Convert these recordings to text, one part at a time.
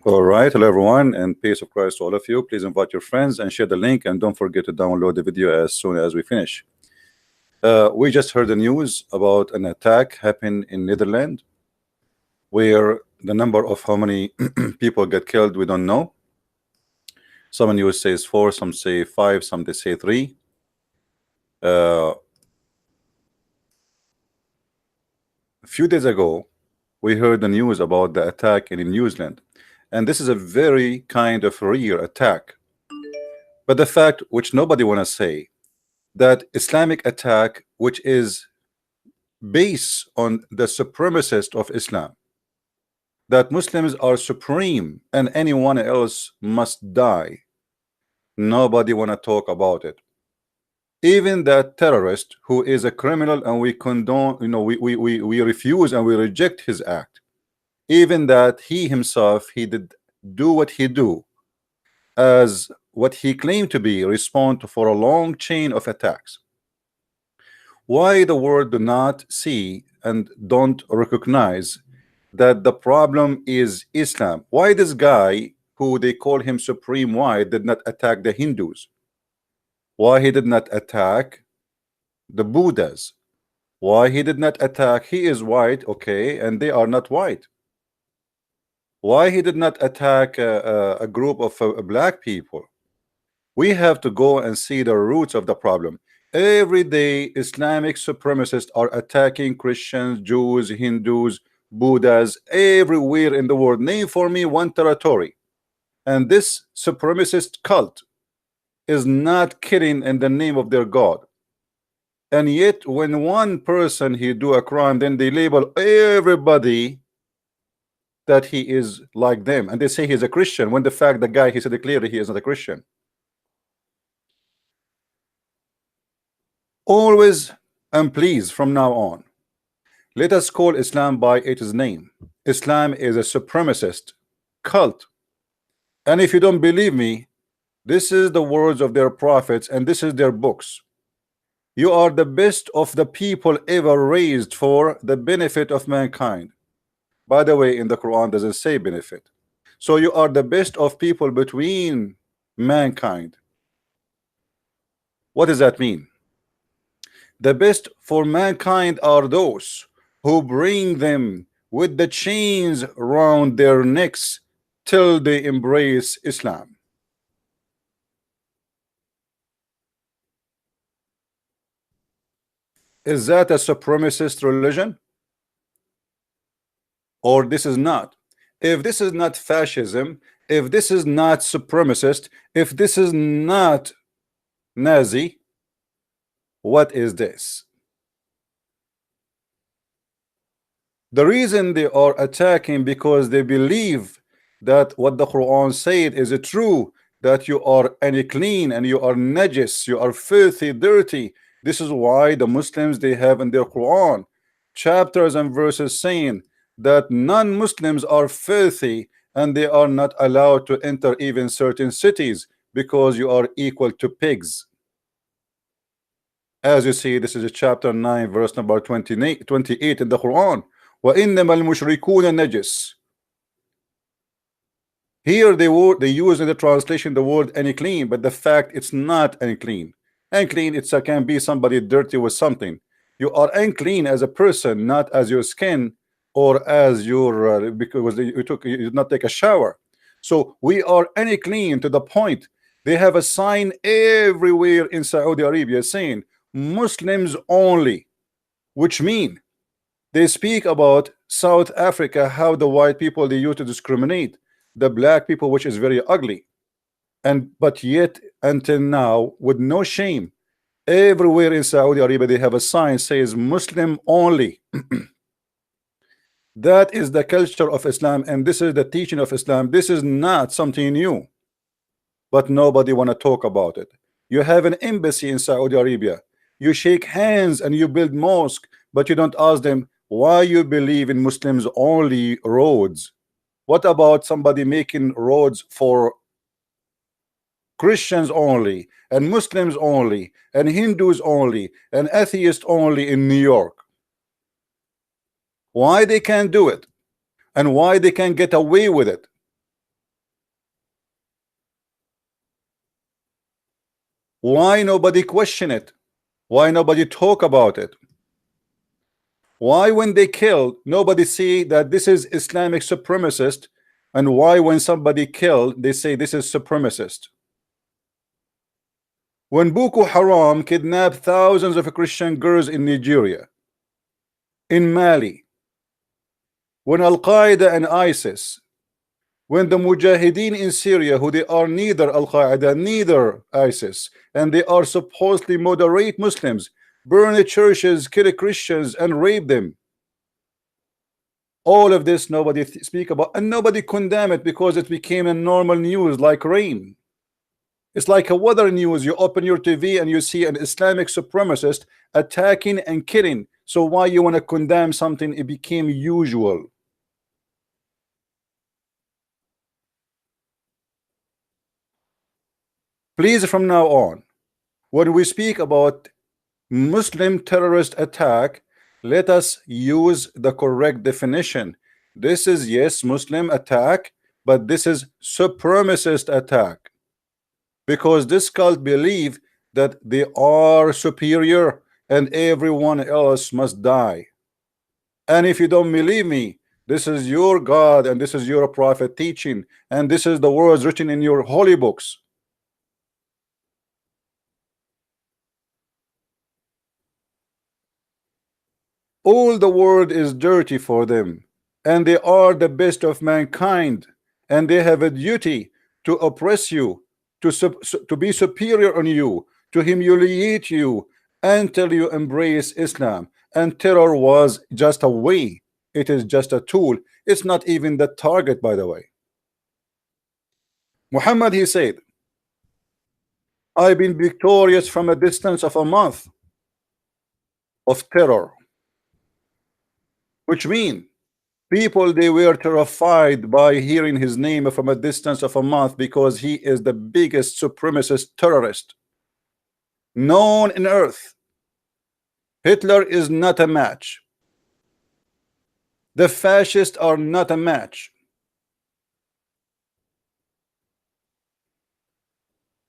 All right, hello everyone, and peace of Christ to all of you. Please invite your friends and share the link, and don't forget to download the video as soon as we finish. We just heard the news about an attack happened in Netherlands, where the number of how many people get killed we don't know. Some news says 4, some say 5, some they say 3. A few days ago, we heard the news about the attack in New Zealand, and this is a very kind of rare attack. But the fact which nobody want to say, that Islamic attack, which is based on the supremacist of Islam, that Muslims are supreme and anyone else must die. Nobody want to talk about it. Even that terrorist who is a criminal, and we condone, we refuse and we reject his act. Even that he himself, he did do what he do, as what he claimed to be respond for a long chain of attacks. Why the world do not see and don't recognize that the problem is Islam? Why this guy who they call him supreme white did not attack the Hindus? Why he did not attack the Buddhas? Why he did not attack? He is white, okay, and they are not white. Why he did not attack a group of black people? We have to go and see the roots of the problem. Every day Islamic supremacists are attacking Christians, Jews, Hindus, Buddhas, everywhere in the world. Name for me one territory. And this supremacist cult is not killing in the name of their God. And yet when one person he do a crime, then they label everybody that he is like them, and they say he's a Christian, when the fact the guy, he said clearly he is not a Christian. Always and please, from now on, let us call Islam by its name. Islam is a supremacist cult. And if you don't believe me, this is the words of their prophets and this is their books. You are the best of the people ever raised for the benefit of mankind. By the way, in the Quran doesn't say benefit. So you are the best of people between mankind. What does that mean? The best for mankind are those who bring them with the chains round their necks till they embrace Islam. Is that a supremacist religion? Or this is not? If this is not fascism, if this is not supremacist, if this is not Nazi, what is this? The reason they are attacking because they believe that what the Quran said is true, that you are unclean and you are najis, you are filthy, dirty. This is why the Muslims, they have in their Quran chapters and verses saying that non-Muslims are filthy and they are not allowed to enter even certain cities because you are equal to pigs. As you see, this is a chapter 9 verse number 28 in the Quran. وَإِنَّمَا الْمُشْرِكُونَ نَجِسٌ. Here they use in the translation the word unclean, but the fact it's not unclean. Unclean, it can be somebody dirty with something. You are unclean as a person, not as your skin or as your because you did not take a shower. So we are unclean to the point they have a sign everywhere in Saudi Arabia saying Muslims only, which mean they speak about South Africa, how the white people they used to discriminate the black people, which is very ugly. And but yet until now, with no shame, everywhere in Saudi Arabia they have a sign says Muslim only. That is the culture of Islam, and this is the teaching of Islam. This is not something new, but nobody want to talk about it. You have an embassy in Saudi Arabia, you shake hands and you build mosque, but you don't ask them why you believe in Muslims only roads. What about somebody making roads for Christians only and Muslims only and Hindus only and atheists only in New York? Why they can't do it and why they can get away with it? Why nobody question it? Why nobody talk about it? Why when they kill, nobody see that this is Islamic supremacist, and why when somebody killed, they say this is supremacist? When Boko Haram kidnapped thousands of Christian girls in Nigeria, in Mali, when Al-Qaeda and ISIS, when the Mujahideen in Syria, who they are neither Al-Qaeda, neither ISIS, and they are supposedly moderate Muslims, burn the churches, kill Christians, and rape them. All of this nobody speak about, and nobody condemn it because it became a normal news like rain. It's like a weather news. You open your TV and you see an Islamic supremacist attacking and killing. So why you want to condemn something? It became usual. Please, from now on, when we speak about Muslim terrorist attack, let us use the correct definition. This is, yes, Muslim attack, but this is supremacist attack, because this cult believe that they are superior and everyone else must die. And if you don't believe me, this is your God and this is your prophet teaching, and this is the words written in your holy books. All the world is dirty for them, and they are the best of mankind, and they have a duty to oppress you, to be superior on you, to humiliate you until you embrace Islam. And terror was just a way, it is just a tool. It's not even the target, by the way. Muhammad, he said, I've been victorious from a distance of a month of terror, which means people, they were terrified by hearing his name from a distance of a month, because he is the biggest supremacist terrorist known in earth. Hitler is not a match. The fascists are not a match.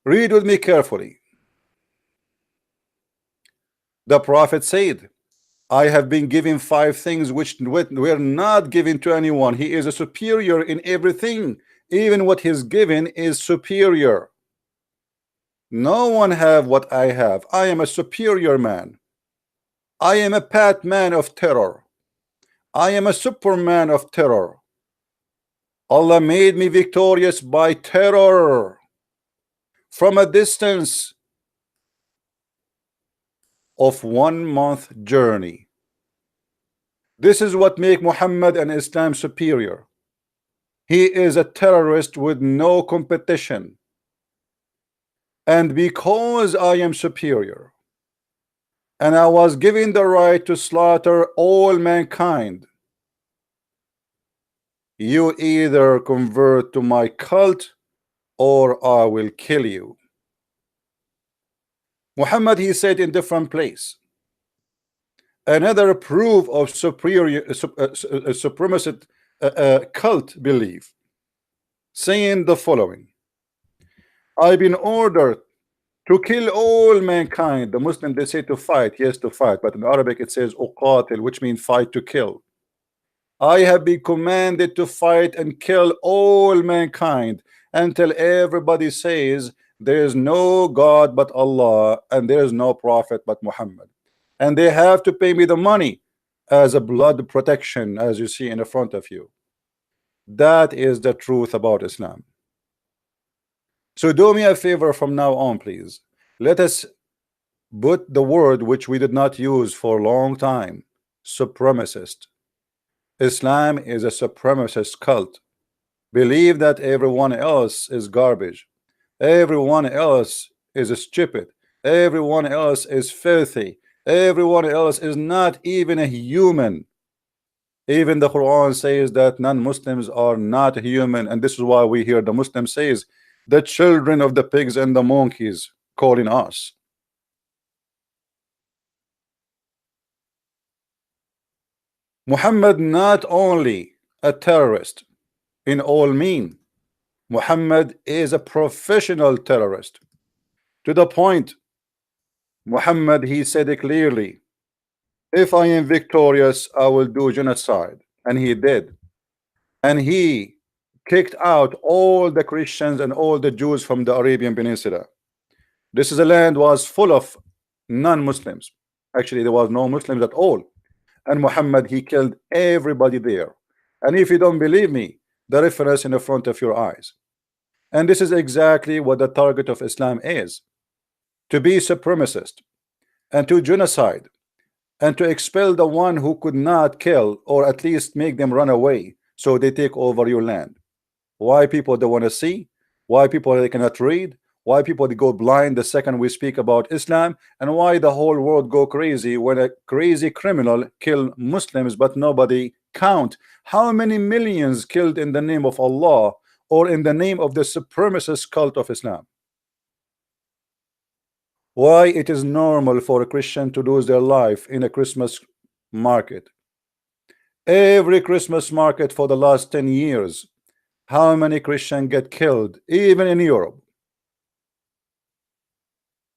Read with me carefully. The prophet said, I have been given 5 things which were not given to anyone. He is a superior in everything. Even what he's given is superior. No one have what I have. I am a superior man. I am a Batman of terror. I am a Superman of terror. Allah made me victorious by terror from a distance of 1 month journey. This is what make Muhammad and Islam superior. He is a terrorist with no competition. And because I am superior, and I was given the right to slaughter all mankind, you either convert to my cult or I will kill you. Muhammad, he said in different place. Another proof of supremacist cult belief, saying the following: I've been ordered to kill all mankind. The Muslim, they say to fight, yes, to fight, but in Arabic it says uqatil, which means fight, to kill. I have been commanded to fight and kill all mankind until everybody says there is no God but Allah and there is no prophet but Muhammad, and they have to pay me the money as a blood protection, as you see in the front of you. That is the truth about Islam. So do me a favor from now on, please. Let us put the word which we did not use for a long time: supremacist. Islam is a supremacist cult. Believe that everyone else is garbage. Everyone else is stupid. Everyone else is filthy. Everyone else is not even a human. Even the Quran says that non-Muslims are not human, and this is why we hear the Muslim says the children of the pigs and the monkeys calling us. Muhammad not only a terrorist in all mean, Muhammad is a professional terrorist. To the point, Muhammad, he said it clearly, if I am victorious, I will do genocide. And he did. And he kicked out all the Christians and all the Jews from the Arabian Peninsula. This is a land was full of non-Muslims. Actually, there was no Muslims at all. And Muhammad, he killed everybody there. And if you don't believe me, the reference in the front of your eyes. And this is exactly what the target of Islam is: to be supremacist and to genocide and to expel the one who could not kill, or at least make them run away so they take over your land. Why people don't want to see? Why people they cannot read? Why people they go blind the second we speak about Islam? And why the whole world go crazy when a crazy criminal kill Muslims but nobody count how many millions killed in the name of Allah or in the name of the supremacist cult of Islam? Why it is normal for a Christian to lose their life in a Christmas market? Every Christmas market for the last 10 years, how many Christians get killed, even in Europe?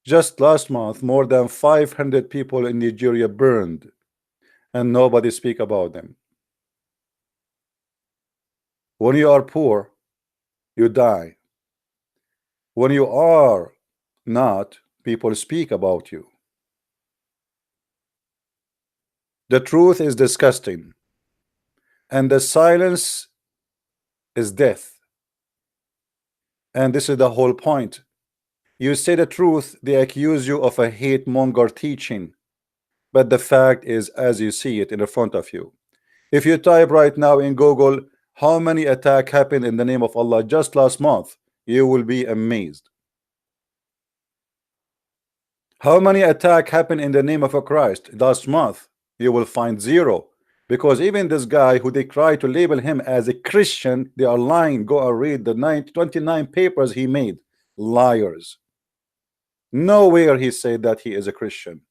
Just last month, more than 500 people in Nigeria burned, and nobody speak about them. When you are poor, you die. When you are not, people speak about you. The truth is disgusting, and the silence is death. And this is the whole point. You say the truth, they accuse you of a hate monger teaching, but the fact is as you see it in front of you. If you type right now in Google how many attacks happened in the name of Allah just last month, you will be amazed. How many attacks happened in the name of a Christ last month? You will find zero, because even this guy who they try to label him as a Christian, they are lying. Go and read the 29 papers he made. Liars. Nowhere he said that he is a Christian.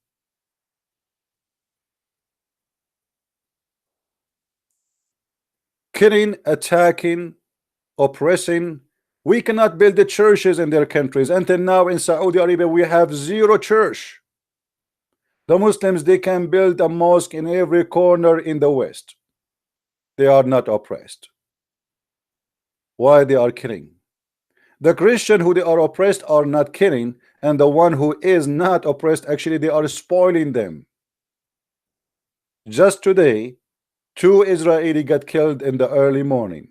Killing, attacking, oppressing. We cannot build the churches in their countries. Until now in Saudi Arabia we have zero church. The Muslims, they can build a mosque in every corner in the West. They are not oppressed. Why they are killing? The Christian who they are oppressed are not killing, and the one who is not oppressed, actually they are spoiling them. Just today, 2 Israeli got killed in the early morning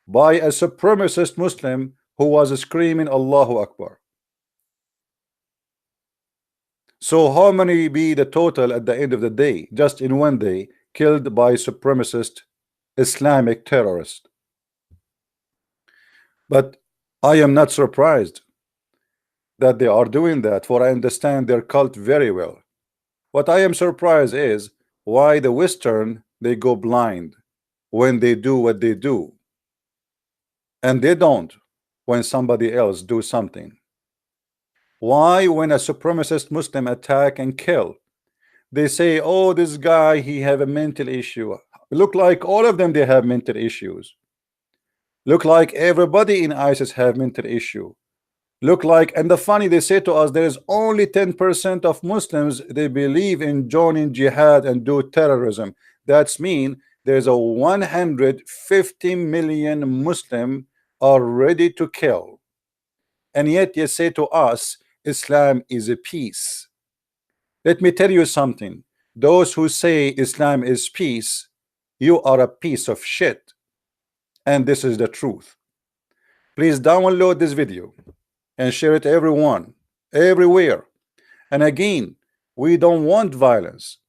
by a supremacist Muslim who was screaming Allahu Akbar. So how many be the total at the end of the day, just in one day, killed by supremacist Islamic terrorists? But I am not surprised that they are doing that, for I understand their cult very well. What I am surprised is why the Western, they go blind when they do what they do, and they don't when somebody else do something. Why when a supremacist Muslim attack and kill, they say, oh, this guy, he have a mental issue. Look like all of them, they have mental issues. Look like everybody in ISIS have mental issue. Look like, and the funny, they say to us, there is only 10% of Muslims they believe in joining jihad and do terrorism. That's mean there's a 150 million Muslim are ready to kill, and yet you say to us Islam is a peace. Let me tell you something. Those who say Islam is peace, you are a piece of shit, and this is the truth. Please download this video and share it to everyone, everywhere. And again, we don't want violence.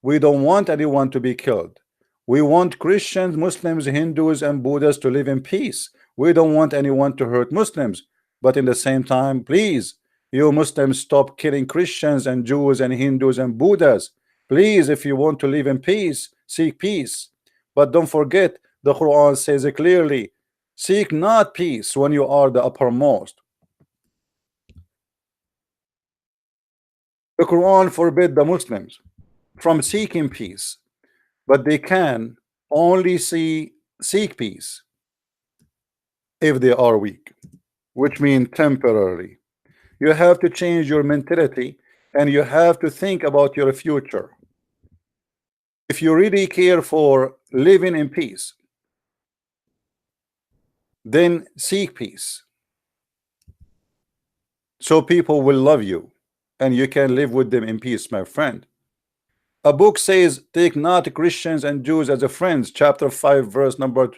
We don't want anyone to be killed. We want Christians, Muslims, Hindus, and Buddhists to live in peace. We don't want anyone to hurt Muslims. But in the same time, please, you Muslims, stop killing Christians and Jews and Hindus and Buddhas. Please, if you want to live in peace, seek peace. But don't forget, the Quran says it clearly, seek not peace when you are the uppermost. The Quran forbid the Muslims from seeking peace, but they can only seek peace if they are weak, which means temporarily. You have to change your mentality, and you have to think about your future. If you really care for living in peace, then seek peace, so people will love you and you can live with them in peace, my friend. A book says, take not Christians and Jews as a friends, chapter 5 verse number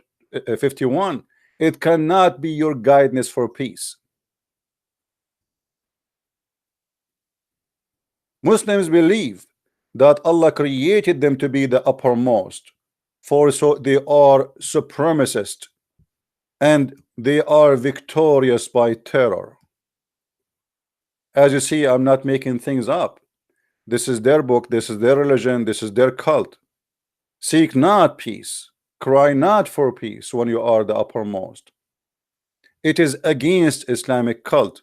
51. It cannot be your guidance for peace. Muslims believe that Allah created them to be the uppermost, for so they are supremacist and they are victorious by terror. As you see, I'm not making things up. This is their book, this is their religion, this is their cult. Seek not peace, cry not for peace when you are the uppermost. It is against Islamic cult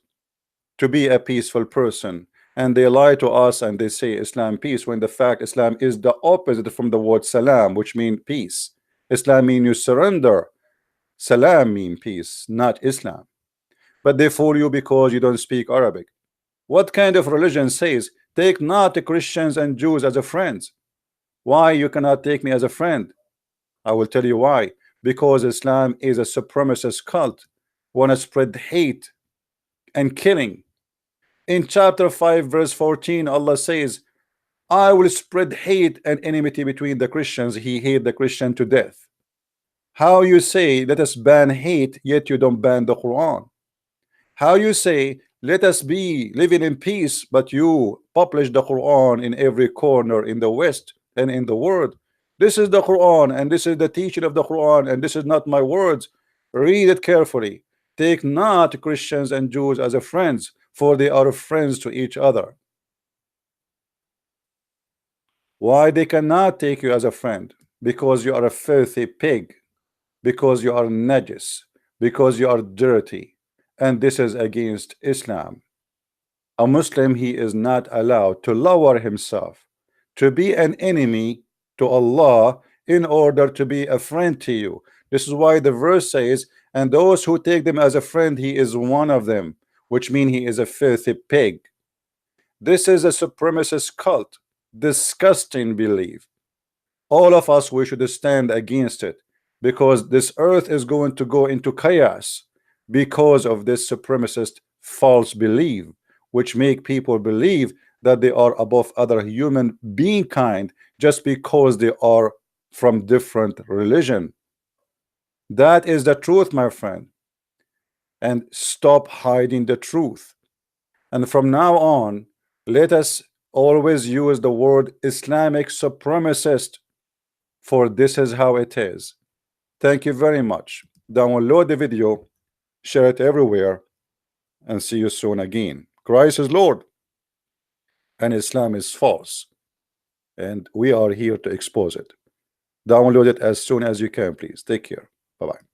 to be a peaceful person, and they lie to us and they say Islam peace, when the fact Islam is the opposite from the word salam, which means peace. Islam means you surrender, salam means peace, not Islam. But they fool you because you don't speak Arabic. What kind of religion says take not the Christians and Jews as a friends? Why you cannot take me as a friend? I will tell you why. Because Islam is a supremacist cult, want to spread hate and killing. In chapter 5 verse 14, Allah says, I will spread hate and enmity between the Christians. He hate the Christian to death. How you say let us ban hate, yet you don't ban the Quran? How you say let us be living in peace, but you publish the Quran in every corner in the West and in the world? This is the Quran, and this is the teaching of the Quran, and this is not my words. Read it carefully. Take not Christians and Jews as a friends, for they are friends to each other. Why they cannot take you as a friend? Because you are a filthy pig, because you are najis, because you are dirty, and this is against Islam. A Muslim, he is not allowed to lower himself to be an enemy to Allah in order to be a friend to you. This is why the verse says, and those who take them as a friend, he is one of them, which means he is a filthy pig. This is a supremacist cult, disgusting belief. All of us, we should stand against it, because this earth is going to go into chaos because of this supremacist false belief, which make people believe that they are above other human being kind just because they are from different religion. That is the truth, my friend, and stop hiding the truth. And from now on, let us always use the word Islamic supremacist, for this is how it is. Thank you very much. Download the video, share it everywhere, and see you soon again. Christ is Lord and Islam is false, and we are here to expose it. Download it as soon as you can, please. Take care. Bye-bye.